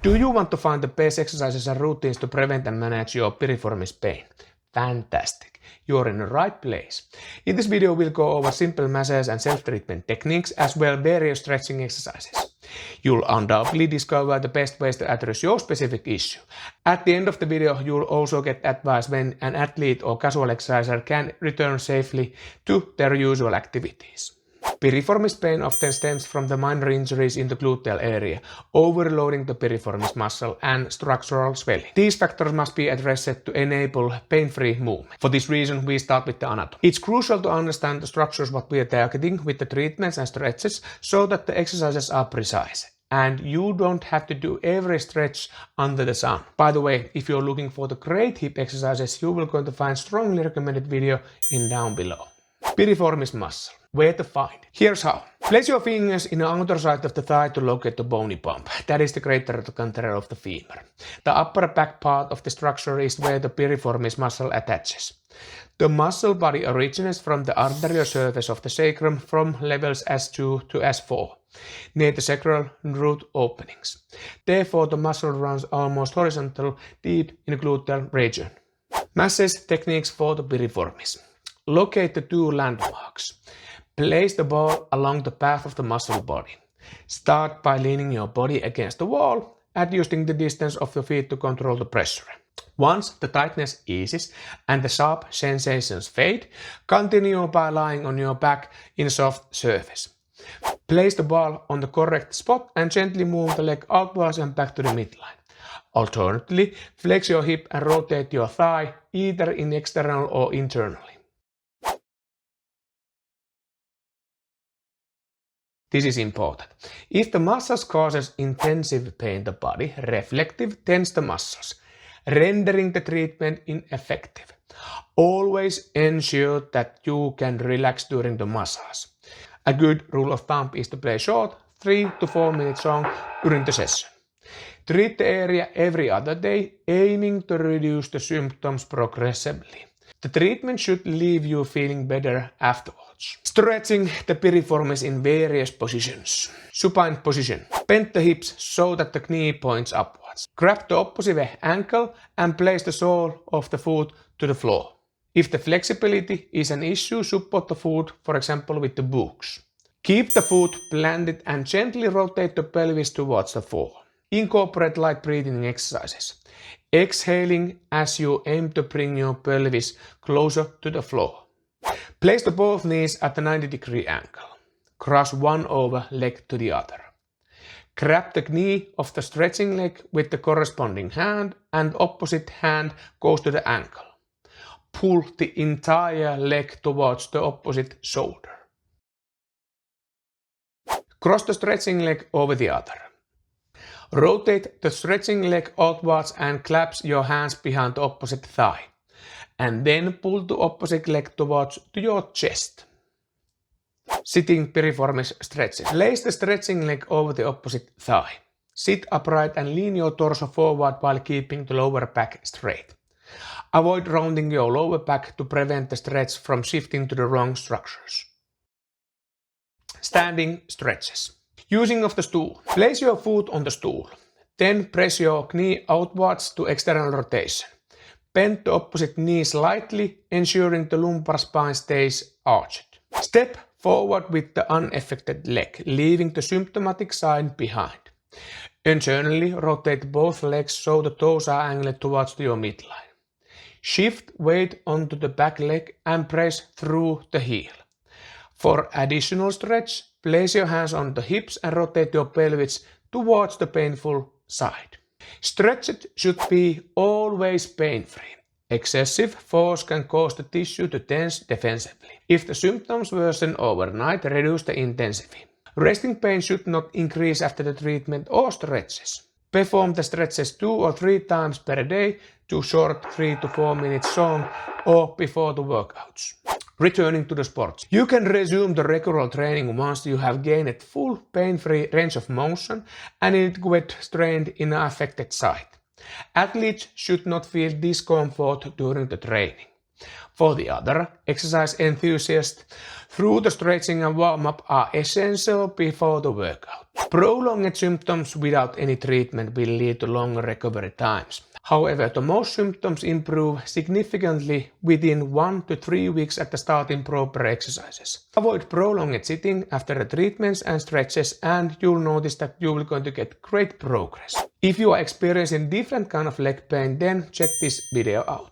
Do you want to find the best exercises and routines to prevent and manage your piriformis pain? Fantastic! You're in the right place. In this video we'll go over simple massage and self-treatment techniques as well as various stretching exercises. You'll undoubtedly discover the best ways to address your specific issue. At the end of the video you'll also get advice when an athlete or casual exerciser can return safely to their usual activities. Piriformis pain often stems from the minor injuries in the gluteal area, overloading the piriformis muscle and structural swelling. These factors must be addressed to enable pain-free movement. For this reason, we start with the anatomy. It's crucial to understand the structures what we are targeting with the treatments and stretches so that the exercises are precise. And you don't have to do every stretch under the sun. By the way, if you're looking for the great hip exercises, you will going to find strongly recommended video in down below. Piriformis muscle. Where to find it? Here's how. Place your fingers in the outer side of the thigh to locate the bony bump. That is the greater trochanter of the femur. The upper back part of the structure is where the piriformis muscle attaches. The muscle body originates from the arterial surface of the sacrum from levels S2 to S4, near the sacral root openings. Therefore, the muscle runs almost horizontal deep in the gluteal region. Massage techniques for the piriformis. Locate the two landmarks. Place the ball along the path of the muscle body. Start by leaning your body against the wall, adjusting the distance of the feet to control the pressure. Once the tightness eases and the sharp sensations fade, continue by lying on your back in a soft surface. Place the ball on the correct spot and gently move the leg outwards and back to the midline. Alternatively, flex your hip and rotate your thigh either in external or internally. This is important. If the muscles causes intensive pain, the body reflective tense the muscles, rendering the treatment ineffective. Always ensure that you can relax during the massage. A good rule of thumb is to play short, 3 to 4 minute song during the session. Treat the area every other day, aiming to reduce the symptoms progressively. The treatment should leave you feeling better afterwards. Stretching the piriformis in various positions. Supine position. Bend the hips so that the knee points upwards. Grab the opposite ankle and place the sole of the foot to the floor. If the flexibility is an issue, support the foot, for example with the books. Keep the foot planted and gently rotate the pelvis towards the floor. Incorporate light breathing exercises. Exhaling as you aim to bring your pelvis closer to the floor. Place the both knees at a 90-degree angle. Cross one over leg to the other. Grab the knee of the stretching leg with the corresponding hand and opposite hand goes to the ankle. Pull the entire leg towards the opposite shoulder. Cross the stretching leg over the other. Rotate the stretching leg outwards and clasp your hands behind the opposite thigh. And then pull the opposite leg towards your chest. Sitting piriformis stretches. Place the stretching leg over the opposite thigh. Sit upright and lean your torso forward while keeping the lower back straight. Avoid rounding your lower back to prevent the stretch from shifting to the wrong structures. Standing stretches. Using of the stool. Place your foot on the stool. Then press your knee outwards to external rotation. Bend the opposite knee slightly, ensuring the lumbar spine stays arched. Step forward with the unaffected leg, leaving the symptomatic side behind. Internally rotate both legs so the toes are angled towards your midline. Shift weight onto the back leg and press through the heel. For additional stretch, place your hands on the hips and rotate your pelvis towards the painful side. Stretch should be always pain-free. Excessive force can cause the tissue to tense defensively. If the symptoms worsen overnight, reduce the intensity. Resting pain should not increase after the treatment or stretches. Perform the stretches 2 or 3 times per day to short 3 to 4 minute song or before the workouts. Returning to the sports. You can resume the regular training once you have gained full pain-free range of motion and adequate strength in the affected site. Athletes should not feel discomfort during the training. For the other exercise enthusiasts, through the stretching and warm-up are essential before the workout. Prolonged symptoms without any treatment will lead to longer recovery times. However, the most symptoms improve significantly within 1 to 3 weeks after starting proper exercises. Avoid prolonged sitting after the treatments and stretches, and you'll notice that you will going to get great progress. If you are experiencing different kind of leg pain, then check this video out.